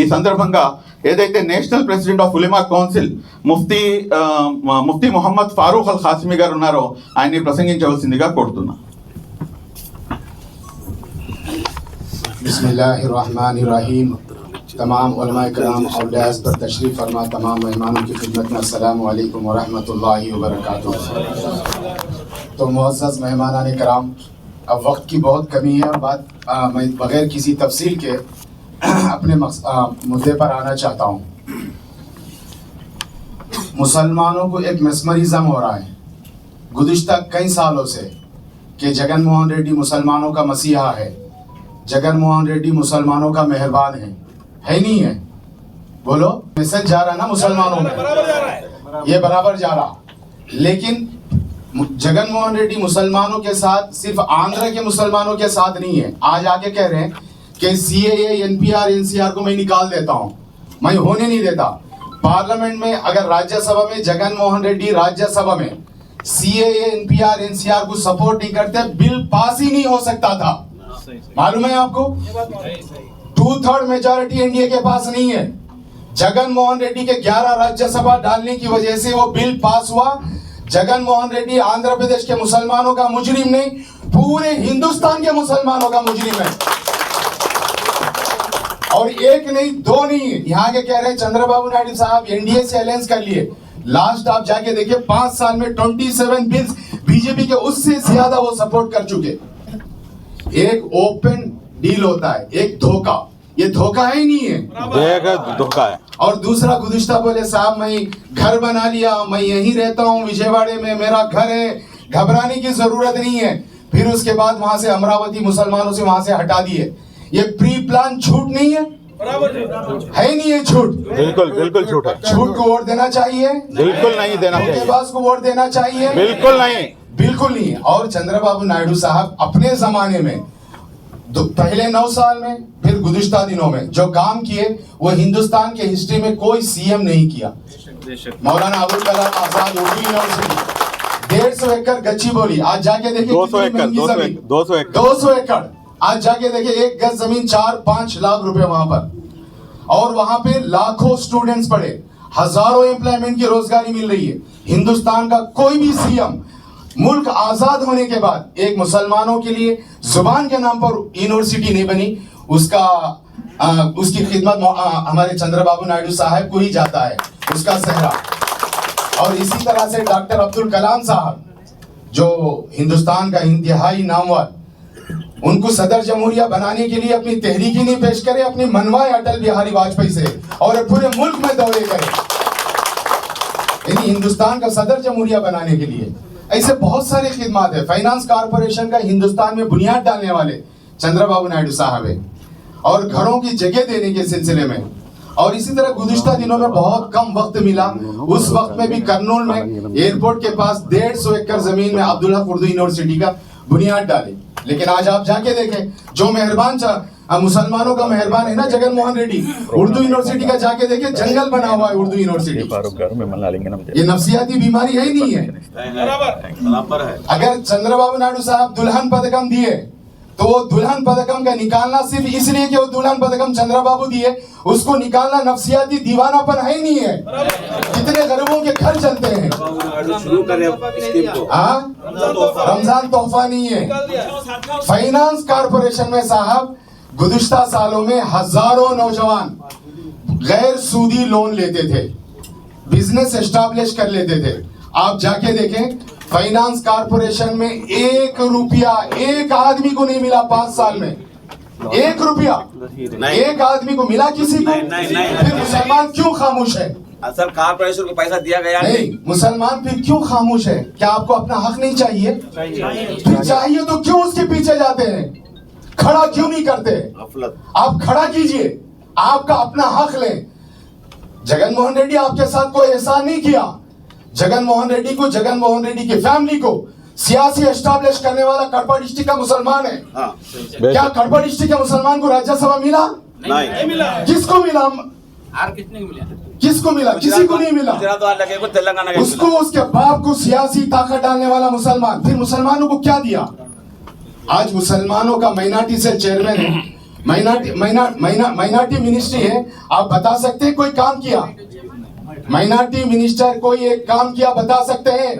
ఈ సందర్భంగా ఏదైతే national president of Ulama council Mufti Mohammed Farooq Al Qasmi గారు ఉన్నారో ఆయన్ని ప్రసంగించవలసిందిగా కోరుతున్నా. बिस्मिल्लाहिर्रहमानिर्रहीम। तमाम उलमाए कराम और डैस पर तशरीफ़ फरमा तमाम मेहमानों की खिदमत में अस्सलामु अलैकुम व रहमतुल्लाहि व बरकातुहू। तो मुअज़्ज़ज़ मेहमानान कराम, अब वक्त की बहुत कमी है। मैं बग़ैर किसी तफसील के अपने मुद्दे पर आना चाहता हूँ। मुसलमानों को एक मेस्मरिज़म हो रहा है गुज़िश्ता कई सालों से कि जगन मोहन रेड्डी मुसलमानों का मसीहा है, जगन मोहन रेड्डी मुसलमानों का मेहरबान है नहीं है? बोलो, मैसेज जा रहा ना मुसलमानों में, ये बराबर जा रहा। लेकिन जगन मोहन रेड्डी मुसलमानों के साथ सिर्फ आंध्र के मुसलमानों के साथ नहीं है। आज आके कह रहे हैं कि CAA NPR NCR को मैं निकाल देता हूँ, मैं होने नहीं देता। पार्लियामेंट में अगर राज्यसभा में जगन मोहन रेड्डी राज्यसभा में CAA NPR NCR को सपोर्ट नहीं करते, बिल पास ही नहीं हो सकता था। मालूम है आपको? 2/3 मेजॉरिटी एनडीए के पास नहीं है। जगन मोहन रेड्डी के 11 राज्यसभा डालने की वजह से वो बिल पास हुआ। जगन मोहन रेड्डी आंध्र प्रदेश के मुसलमानों का मुजरिम नहीं, पूरे हिंदुस्तान के मुसलमानों का मुजरिम है। और एक नहीं, दो नहीं, यहाँ के कह रहे हैं चंद्रबाबू नायडू साहब एनडीए से अलायंस कर लिए। लास्ट आप जाके देखिए 5 साल में 27 बिल्स बीजेपी के उससे ज्यादा वो सपोर्ट कर चुके। एक ओपन डील होता है, एक धोखा, ये धोखा है ही नहीं है, धोखा है। और दूसरा गुज़िश्ता बोले साहब मैं घर बना लिया, मैं यहीं रहता हूँ विजयवाड़े में, मेरा घर है, घबराने की जरूरत नहीं है। फिर उसके बाद वहां से अमरावती मुसलमानों से वहां से हटा दिए। ये प्री प्लान झूठ नहीं है? है ही नहीं है झूठ? बिल्कुल बिल्कुल झूठ है। झूठ को वोट देना चाहिए? बिल्कुल नहीं देना चाहिए। धोखेबाज को वोट देना चाहिए? बिल्कुल नहीं, बिल्कुल नहीं। और चंद्रबाबू नायडू साहब अपने जमाने में पहले 9 साल में, फिर गुज़िश्ता दिनों में जो काम किए वो हिंदुस्तान के हिस्ट्री में कोई सीएम नहीं किया। मौलाना अबुल कलाम आजाद उर्दू यूनिवर्सिटी 150 एकड़ गच्ची बोली, आज जाके देखिए 200 एकड़। आज जाके देखिए 1 गज जमीन 4-5 लाख रुपए वहां पर, और वहां पे लाखों स्टूडेंट्स पढ़े, हजारों एम्प्लॉयमेंट की रोजगारी मिल रही है। हिंदुस्तान का कोई भी सीएम मुल्क आजाद होने के बाद एक मुसलमानों के लिए जुबान के नाम पर यूनिवर्सिटी नहीं बनी, उसकी खिदमत हमारे चंद्रबाबू नायडू साहब को ही जाता है, उसका सेहरा। और इसी तरह से डॉक्टर अब्दुल कलाम साहब जो हिंदुस्तान का इंतहाई नामवर, उनको सदर जमहूरिया बनाने के लिए अपनी तहरीकी नहीं पेश करे, अपनी मनवाए अटल बिहारी वाजपेयी से और पूरे मुल्क में दौरे करे, यानी हिंदुस्तान का सदर जमहूरिया बनाने के लिए। ऐसे बहुत सारे खिदमात है। फाइनेंस कॉर्पोरेशन का हिंदुस्तान में बुनियाद डालने वाले चंद्रबाबू नायडू साहब है, और घरों की जगह देने के सिलसिले में। और इसी तरह गुज़िश्ता दिनों में बहुत कम वक्त मिला, उस वक्त में भी कर्नूल में एयरपोर्ट के पास 150 एकड़ जमीन में अब्दुल्ला उर्दू यूनिवर्सिटी का बुनियाद डाले। लेकिन आज आप जाके देखें, जो मेहरबान मुसलमानों का मेहरबान है ना जगन मोहन रेड्डी, उर्दू यूनिवर्सिटी का जाके देखे जंगल बना हुआ है उर्दू यूनिवर्सिटी। ये नफसियाती बीमारी है ही नहीं है? अगर चंद्रबाबू नायडू साहब दुल्हन पदकम दिए तो वो दुल्हन पदकम का निकालना सिर्फ इसलिए कि वो दुल्हन पदकम चंद्रबाबू दिए, उसको निकालना नफसियाती दीवानापन है ही नहीं है। कितने गरीबों के घर चलते हैं। रमजान तोहफा नहीं है। फाइनेंस कॉर्पोरेशन में साहब गुज़िश्ता सालों में हजारों नौजवान गैर सूदी लोन लेते थे, बिजनेस एस्टैब्लिश कर लेते थे। आप जाके देखें फाइनेंस कॉर्पोरेशन में 1 रुपया एक आदमी को नहीं मिला 5 साल में। 1 रुपया एक आदमी को मिला किसी को? फिर मुसलमान क्यों खामोश है? असल कॉर्पोरेशन को पैसा दिया गया नहीं, मुसलमान फिर क्यों खामोश है? क्या आपको अपना हक नहीं चाहिए? फिर चाहिए तो क्यों उसके पीछे जाते हैं? खड़ा क्यों नहीं करते? आप खड़ा कीजिए, आपका अपना हक लें। जगन मोहन रेड्डी आपके साथ कोई एहसान नहीं किया। जगन मोहन रेड्डी को, जगन मोहन रेड्डी की फैमिली को सियासी एस्टैब्लिश करने वाला कड़पा डिस्ट्रिक्ट का मुसलमान है। क्या कड़पा डिस्ट्रिक्ट के मुसलमान को राज्यसभा मिला? नहीं मिला। किसको मिला? किसको मिला? किसी को नहीं मिला। तेलंगाना उसको, उसके बाप को सियासी ताकत डालने वाला मुसलमान। फिर मुसलमानों को क्या दिया? आज मुसलमानों का माइनॉरिटी सेल चेयरमैन है, माइनॉरिटी मिनिस्ट्री है, आप बता सकते हैं कोई काम किया? माइनॉरिटी मिनिस्टर कोई एक काम किया बता सकते हैं?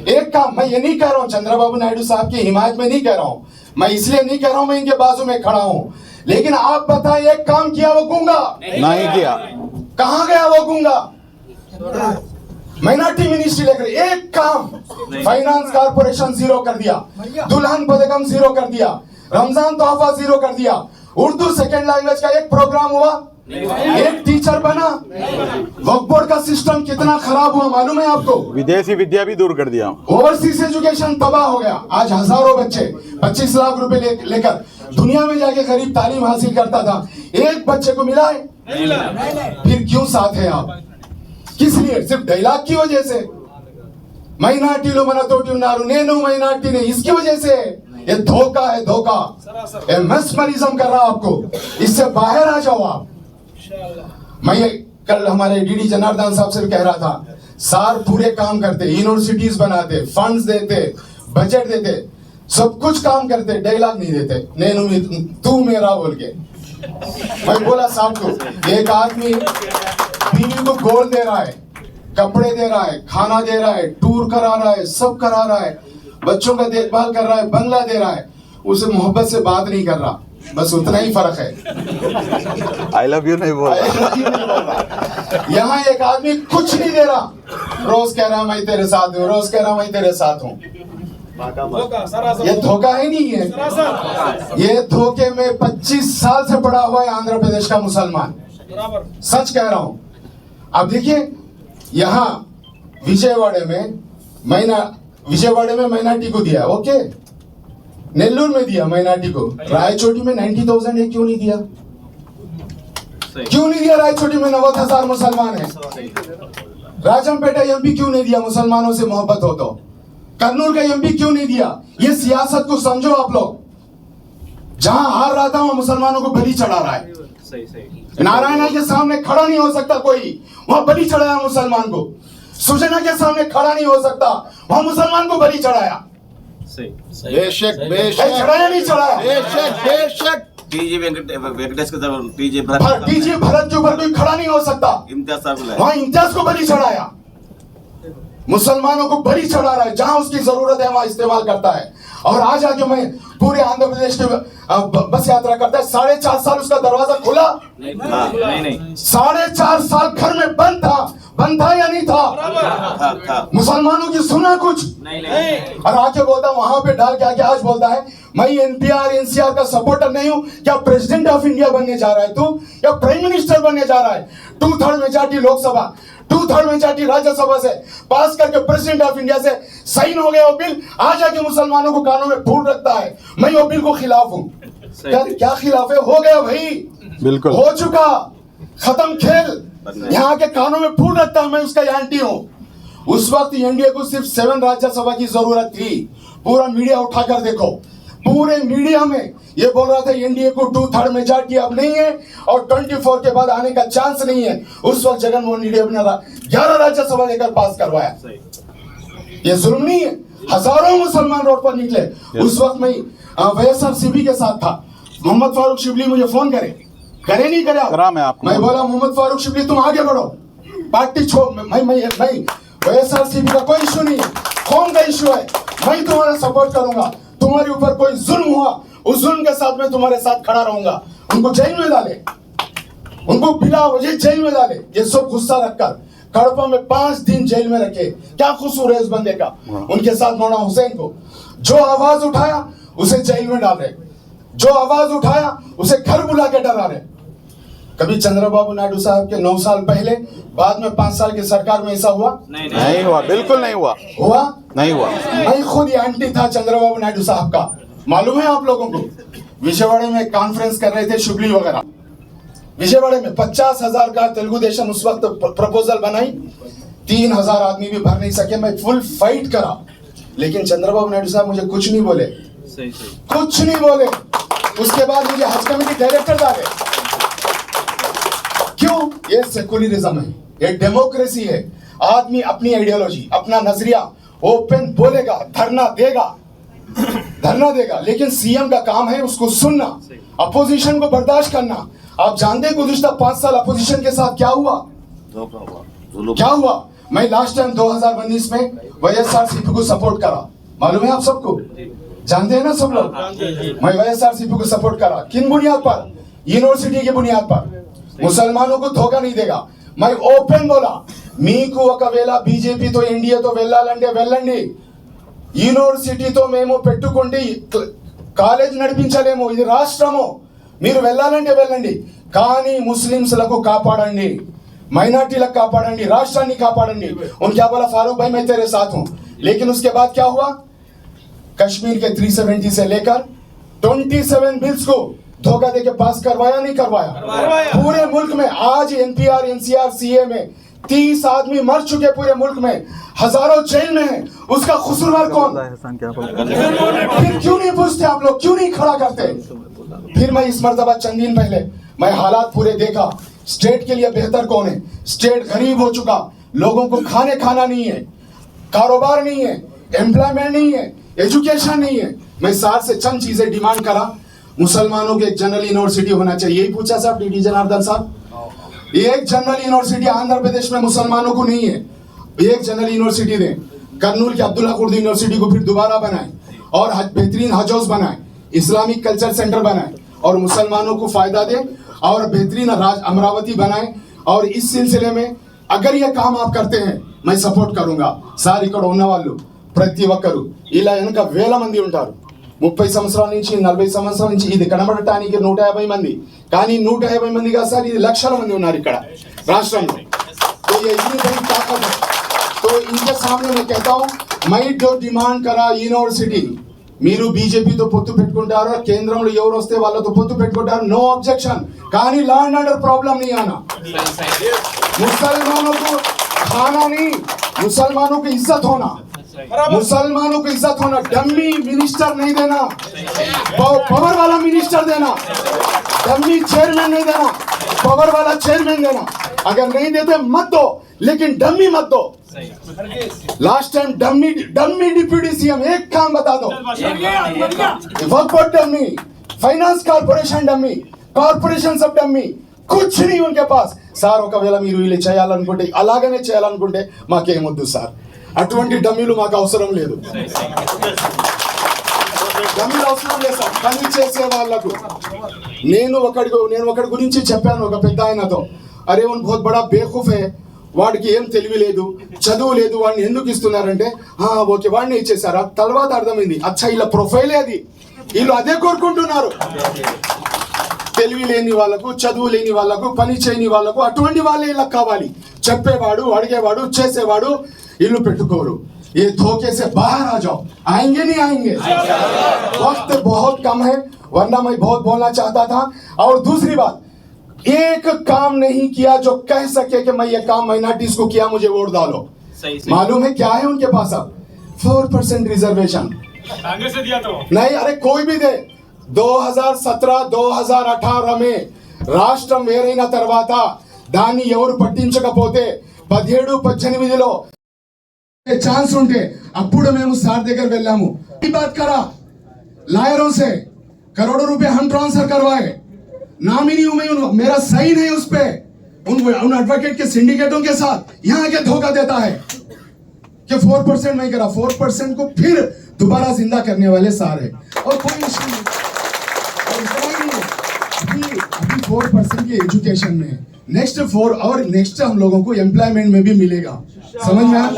एक काम, मैं ये नहीं कह रहा हूँ चंद्रबाबू नायडू साहब की हिमायत में नहीं कह रहा हूँ, मैं इसलिए नहीं कह रहा हूँ, मैं इनके बाजू में खड़ा हूँ, लेकिन आप बताएं एक काम किया वो गूंगा? नहीं किया। कहाँ गया वो गूंगा? माइनॉरिटी मिनिस्ट्री लेकर एक काम, फाइनेंस कारपोरेशन जीरो कर दिया, दुल्हन पदकम जीरो कर दिया, रमजान तोहफा जीरो कर दिया, उर्दू सेकंड लैंग्वेज का एक प्रोग्राम हुआ, एक टीचर बना, वक्फ बोर्ड का सिस्टम कितना खराब हुआ मालूम है आपको? विदेशी विद्या भी दूर कर दिया। ओवरसीज एजुकेशन तबाह हो गया। आज हजारों बच्चे 25 लाख रुपए लेकर दुनिया में जाके गरीब तालीम हासिल करता था, एक बच्चे को मिला है? फिर क्यों साथ है आप? किस लिए? सिर्फ डायलॉग की वजह से? మైనార్టీలు మనతోటి ఉన్నారు, నేను మైనార్టీని, इसकी वजह से? ये धोखा है, धोखा, ये मेस्मरिज्म कर रहा आपको, इससे बाहर आ जाओ आप। मैं कल हमारे डीडी जनार्दन साहब से कह रहा था, सार पूरे काम करते, यूनिवर्सिटीज बनाते, फंड्स देते, बजट देते, सब कुछ काम करते, डायलॉग नहीं देते, నేను तू मेरा बोल के। मैं बोला साहब को, एक आदमी बीवी को गोल्ड दे रहा है, कपड़े दे रहा है, खाना दे रहा है, टूर करा रहा है, सब करा रहा है, बच्चों का देखभाल कर रहा है, बंगला दे रहा है, उसे मोहब्बत से बात नहीं कर रहा, बस उतना ही फर्क है। आई लव यू नहीं बोल रहा। यहाँ एक आदमी कुछ नहीं दे रहा, रोज कह रहा मैं तेरे साथ हूँ, रोज कह रहा मैं तेरे साथ हूँ। ये धोखा ही नहीं है, ये धोखे में 25 साल से पड़ा हुआ है आंध्र प्रदेश का मुसलमान, सच कह रहा हूँ। अब देखिए यहाँ विजयवाड़े में माइनॉरिटी को दिया, ओके, नेल्लूर में दिया माइनॉरिटी को, रायचोटी में 90,000 है, क्यों नहीं दिया? क्यों नहीं दिया? रायचोटी में 90,000 मुसलमान है, राजमपेटा एमपी क्यों नहीं दिया? मुसलमानों से मोहब्बत हो तो। कर्नूल का एमपी क्यों नहीं दिया? ये सियासत को समझो आप लोग, जहां हार रहा था वहां मुसलमानों को बलि चढ़ा रहा है। नारायणा के सामने खड़ा नहीं हो सकता कोई, वहां बलि चढ़ाया मुसलमान को। सुजना के सामने खड़ा नहीं हो सकता, वहां मुसलमान को बलि चढ़ाया। बेशक चढ़ाया नहीं चढ़ाया? बेशक टीजी वेंकटेश के टीजी टीजी भरत के ऊपर कोई खड़ा नहीं हो सकता, इम्तियाज साहब वहां इम्तियाज को बलि चढ़ाया। मुसलमानों को बलि चढ़ा रहा है, जहां उसकी जरूरत है वहां इस्तेमाल करता है। और आज आके मैं पूरे आंध्र प्रदेश के बस यात्रा करता है, 4.5 साल उसका दरवाजा खुला नहीं 4.5 साल घर में बंद था या नहीं था? मुसलमानों की सुना कुछ नहीं। और आके बोलता वहां पे डाल के आके आज बोलता है मैं एनपीआर एनसीआर का सपोर्टर नहीं हूं। क्या प्रेसिडेंट ऑफ इंडिया बनने जा रहा है तू, या प्राइम मिनिस्टर बनने जा रहा है? 2/3 मेजॉरिटी लोकसभा, 2/3 मेजॉरिटी राज्यसभा से पास करके प्रेसिडेंट ऑफ इंडिया से साइन हो गया वो बिल, आज आके मुसलमानों को कानों में फूल रखता है मैं वो बिल को खिलाफ हूं। क्या खिलाफ है? हो गया भाई, बिल्कुल हो चुका, खत्म खेल। यहाँ के कानों में फूल रखता है मैं उसका एंटी हूं। उस वक्त एनडीए को सिर्फ 7 राज्यसभा की जरूरत थी। पूरा मीडिया उठाकर देखो, पूरे मीडिया में ये बोल रहा था एनडीए को 2/3 मेजॉरिटी अब नहीं है और 24 के बाद आने का चांस नहीं है। उस वक्त जगनमोहन रेड्डी अपना 11 राज्यसभा लेकर पास करवाया। ये जुल्म नहीं है? हजारों मुसलमान रोड पर निकले। उस वक्त मैं वाईएसआरसीपी के साथ था, मोहम्मद फारूक शिबली मुझे फोन करे नहीं करे मैं बोला मोहम्मद फारूक शिबली तुम आगे बढ़ो, पार्टी छोड़, मैं वाईएसआरसीपी का कोई इशू नहीं है, कौम का इशू है, मैं तुम्हारा सपोर्ट करूंगा, तुम्हारे ऊपर कोई जुल्म हुआ उस जुल्म के साथ मैं तुम्हारे साथ खड़ा रहूंगा। उनको जेल में डाले, उनको बिला वजह जेल में डाले। ये सब गुस्सा रखकर कड़पा में 5 दिन जेल में रखे। क्या कसूर है इस बंदे का? उनके साथ मौलाना हुसैन को जो आवाज उठाया उसे जेल में डाल रहे, जो आवाज उठाया उसे घर बुला के डरा रहे। कभी चंद्रबाबू नायडू साहब के 9 साल पहले, बाद में 5 साल की सरकार में ऐसा हुआ? नहीं हुआ, बिल्कुल नहीं हुआ। नहीं हुआ। मैं खुद एंटी था चंद्रबाबू नायडू साहब का, मालूम है आप लोगों को। विजयवाड़े में कॉन्फ्रेंस कर रहे थे शुबली वगैरह, विजयवाड़े में 50,000 का तेलुगु देशम उस वक्त प्रपोजल बनाई, 3,000 आदमी भी भर नहीं सके। मैं फुल फाइट करा, लेकिन चंद्रबाबू नायडू साहब मुझे कुछ नहीं बोले, कुछ नहीं बोले। उसके बाद मुझे हज कमेटी डायरेक्टर डाले। क्यों? ये सेकुलरिज्म है, ये डेमोक्रेसी है। आदमी अपनी आइडियोलॉजी, अपना नजरिया ओपन बोलेगा, धरना देगा, धरना देगा, लेकिन सीएम का काम है उसको सुनना, अपोजिशन को बर्दाश्त करना। आप जानते हैं गुज़िश्ता 5 साल अपोजिशन के साथ क्या हुआ? धोखा हुआ, जुल्म क्या हुआ? मैं लास्ट टाइम 2019 में वाईएसआरसीपी को सपोर्ट करा, मालूम है आप सबको, जानते हैं ना सब लोग। मैं वाईएसआरसीपी को सपोर्ट करा, किन बुनियाद पर? यूनिवर्सिटी की बुनियाद पर। मुसलमानों को धोखा नहीं देगा। मैं ओपन बोला, मीकु ఒకవేళ बीजेपी तो ఎన్డీఏతో వెళ్ళాలంటే వెళ్ళండి, యూనివర్సిటీతో మేము పెట్టుకుంటే కాలేజ్ నడిపించలేము, ఇది రాష్ట్రము, మీరు వెళ్ళాలంటే వెళ్ళండి, కానీ ముస్లింలకు కాపాడండి, माइनॉरिटीలకు కాపాడండి, రాష్ట్రాన్ని కాపాడండి। उन क्या बोला? फारूक भाई मैं तेरे साथ हूं। लेकिन उसके बाद क्या हुआ? कश्मीर के 370 से लेकर 27 बिल्स को धोखा देके पास करवाया नहीं करवाया? पूरे मुल्क में आज एनपीआर एनसीआर सीए में 30 आदमी मर चुके, पूरे मुल्क में हजारों जेल में हैं, उसका कसूरवार कौन? फिर क्यों नहीं पूछते आप लोग, क्यों नहीं खड़ा करते? फिर मैं इस मर्तबा चंद दिन पहले मैं हालात पूरे देखा, स्टेट के लिए बेहतर कौन है? स्टेट गरीब हो चुका, लोगों को खाना नहीं है, कारोबार नहीं है, एम्प्लॉयमेंट नहीं है, एजुकेशन नहीं है। मैं सार से चंद चीजें डिमांड करा, मुसलमानों के एक जनरल यूनिवर्सिटी होना चाहिए, यही पूछा साहब डीडी जनार्दन साहब। एक जनरल यूनिवर्सिटी आंध्र प्रदेश में मुसलमानों को नहीं है, एक जनरल यूनिवर्सिटी दें। कर्नूल के अब्दुल्ला कुर्द यूनिवर्सिटी को फिर दोबारा बनाए और बेहतरीन हज हाउस बनाए, इस्लामिक कल्चर सेंटर बनाए और मुसलमानों को फायदा दे और बेहतरीन अमरावती बनाए। और इस सिलसिले में अगर ये काम आप करते हैं मैं सपोर्ट करूंगा। సార్ ఇక్కడ ఉన్న వాళ్ళు ప్రతి ఒక్కరు ఇలా వెనక వేల మంది ఉంటారు, 30 సంవత్సరాల నుంచి 40 సంవత్సరాల నుంచి ఇది కనబడటానికి 150 మంది, కానీ 150 మంది కాదు సార్, ఇది లక్షల మంది ఉన్నారు ఇక్కడ రాష్ట్రంలో। तो ये इतनी बड़ी ताकत है, तो इनके सामने मैं कहता हूँ, मैं जो डिमांड करा यूनिवर्सिटी, మీరు బీజేపీతో పొత్తు పెట్టుకుంటారు, కేంద్రంలో ఎవరు వస్తే వాళ్ళతో పొత్తు పెట్టుకుంటారు, नो ऑब्जेक्शन, కానీ लॉ एंड ऑर्डर प्रॉब्लम नहीं आना। मुसलमानों को खाना नहीं, मुसलमानों की इज्जत होना, मुसलमानों को इज्जत होना। डम्मी मिनिस्टर नहीं देना, पावर वाला मिनिस्टर देना, डम्मी चेयरमैन नहीं देना, पावर वाला चेयरमैन देना। अगर नहीं देते मत दो, लेकिन डम्मी मत दो। Last time dummy deputy CM, एक काम बता दो, Waqf board dummy, finance corporation dummy, corporation सब डम्मी, कुछ नहीं उनके पास। సార్ ఒకవేళ మీరు ఇలా చేయాలనుకుంటే అలాగనే చేయాలనుకుంటే మాకేమొద్దు సార్, అటువంటి డమ్మీలు మాకు అవసరం లేదు, డమ్మీలు అవసరం లేదు సార్, పని చేసే వాళ్ళకు। నేను ఒకడి గురించి చెప్పాను ఒక పెద్ద ఆయనతో, అరే ఉన్ బహుత్ బడా బేవకూఫ్ హై, వాడికి ఏం తెలివి లేదు, చదువు లేదు, వాడిని ఎందుకు ఇస్తున్నారంటే ఓకే వాడిని ఇచ్చేసారా, తర్వాత అర్థమైంది అచ్చా ఇలా ప్రొఫైలే అది, వీళ్ళు అదే కోరుకుంటున్నారు। తెలివి లేని వాళ్ళకు, చదువు లేని వాళ్ళకు, పని చేయని వాళ్ళకు అటువంటి వాళ్ళే ఇలా కావాలి, చెప్పేవాడు, అడిగేవాడు, చేసేవాడు ఇల్లు పెట్టుకోరు। ये धोखे से बाहर आ जाओ, आएंगे नहीं आएंगे, वक्त बहुत कम है, वरना मैं बहुत बोलना चाहता था। और दूसरी बात, एक काम नहीं किया जो कह सके कि मैं ये काम माइनॉरिटीज को किया, मुझे वोट डालो। मालूम है क्या है उनके पास? अब 4% रिजर्वेशन कांग्रेस ने दिया तो नहीं, अरे कोई भी दे। 2017-2018 में రాష్ట్రం వేరైన తర్వాత దాన్ని ఎవరు పట్టించకపోతే 17-18లో ఛాన్స్ ఉంటే అప్పుడు మేము సార్ దగ్గర వెళ్ళాము, ఈ बात करा लायरों से, करोड़ों रुपए हम ट्रांसफर करवाए, नामिनी हूं मैं, मेरा सही नहीं उस पे, उन एडवोकेट के सिंडिकेटों के साथ यहाँ के धोखा देता है कि 4% नहीं करा, 4% को फिर दोबारा जिंदा करने वाले सार है। और कोई इशू नहीं, और इतना ही नहीं है, अभी 4% की एजुकेशन में नेक्स्ट 4 और नेक्स्ट हम लोगों को एम्प्लॉयमेंट में भी मिलेगा, समझ में आया?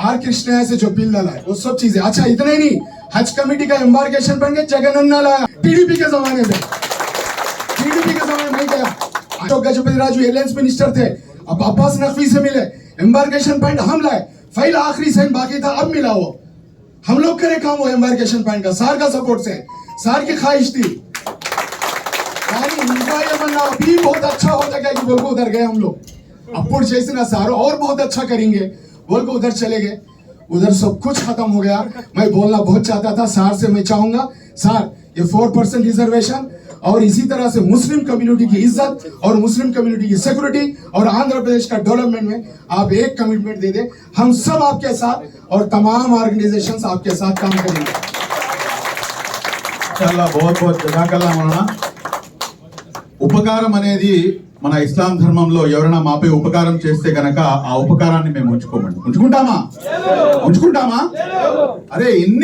आर कृष्णा से जो बिल डाला है वो सब चीजें। अच्छा इतना ही नहीं, हज कमेटी का एम्बार्केशन बन गया, जगनन्ना लाया टीडीपी के जमाने में, नहीं गया। अशोक गजपति राजू एलायंस मिनिस्टर थे, अब अब्बास नकवी से मिले, एम्बार्केशन पॉइंट हम लाए, फाइल आखिरी साइन बाकी था, अब मिला वो, हम लोग करे काम वो एम्बार्केशन पॉइंट का, सार का सपोर्ट से, सार की ख्वाहिश थी। उनका ये बनना अभी बहुत अच्छा हो जाएगा कि बोल को उधर गए हम लोग, अपुर जैसे ना सारो और बहुत अच्छा करेंगे बोल को उधर चले गए, उधर सब कुछ खत्म हो गया। मैं बोलना बहुत चाहता था सार से, मैं चाहूंगा सार ये 4% रिजर्वेशन और इसी तरह से मुस्लिम कम्युनिटी की इज्जत और मुस्लिम कम्युनिटी की सिक्योरिटी और आंध्र प्रदेश का डेवलपमेंट में आप एक कमिटमेंट दे दें, हम सब आपके साथ और तमाम ऑर्गेनाइजेशंस आपके साथ काम करेंगे। చాలా बहुत జజాకల్లా మౌలానా. ఉపకారం అనేది మన ఇస్లాం ధర్మంలో ఎవరైనా మాపై ఉపకారం చేస్తే గనక ఆ ఉపకారాన్ని మేము ఉంచుకోమండి. ఉంచుకుంటామా? అరే ఇన్ని